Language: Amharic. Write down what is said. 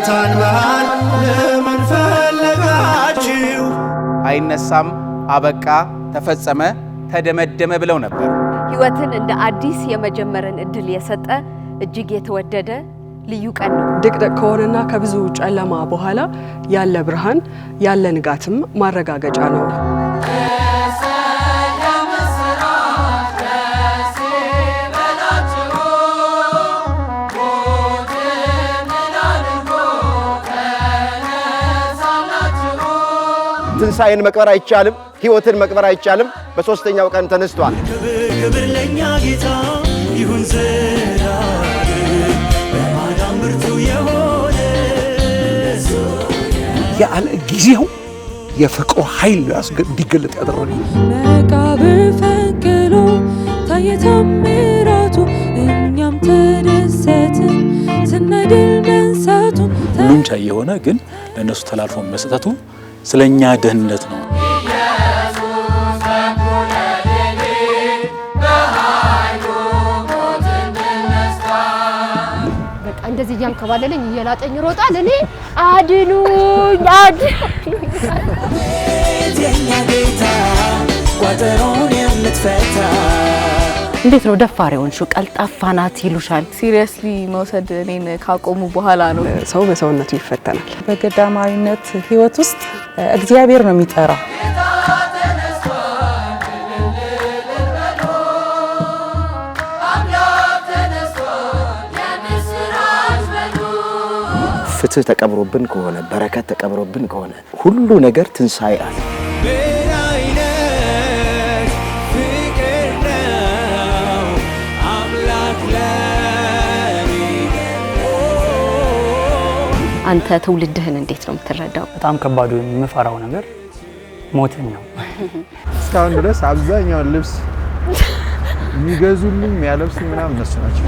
በሙታን መሃል ለምን ፈለጋችሁ? አይነሳም፣ አበቃ፣ ተፈጸመ፣ ተደመደመ ብለው ነበር። ሕይወትን እንደ አዲስ የመጀመርን እድል የሰጠ እጅግ የተወደደ ልዩ ቀን ነው። ድቅድቅ ከሆነና ከብዙ ጨለማ በኋላ ያለ ብርሃን ያለ ንጋትም ማረጋገጫ ነው። ትንሣኤን መቅበር አይቻልም፣ ሕይወትን መቅበር አይቻልም። በሦስተኛው ቀን ተነስቷል። ክብር ለእኛ ጌታ ይሁን ዘላለም በማዳን ብርቱ የሆነ ያለ ጊዜው የፍቅሩ ኃይል እንዲገለጥ ያደረገ መቃብር ፈንቅሎ ታየ ተአምራቱ እኛም ተደሰትን ስናድል መንሳቱን ሁሉን ቻይ የሆነ ግን ለእነሱ ተላልፎ መስጠቱ ስለኛ ደህንነት ነው። በቃ እንደዚህ እያንከባለለኝ እየላጠኝ ይሮጣል። እኔ አድኑኝ አድኑኝ። የኛ ጌታ ቋጠሮን የምትፈታ እንዴት ነው ደፋር የሆንሽው? ቀልጣፋ ናት ይሉሻል። ሲሪየስሊ መውሰድ እኔን ካቆሙ በኋላ ነው። ሰው በሰውነቱ ይፈተናል። በገዳማዊነት ህይወት ውስጥ እግዚአብሔር ነው የሚጠራው። ፍትህ ተቀብሮብን ከሆነ በረከት ተቀብሮብን ከሆነ ሁሉ ነገር ትንሣኤ አለ። አንተ ትውልድህን እንዴት ነው የምትረዳው? በጣም ከባዱ የምፈራው ነገር ሞትን ነው። እስካሁን ድረስ አብዛኛውን ልብስ የሚገዙልኝ የሚያለብሱኝ ምናምን እነሱ ናቸው።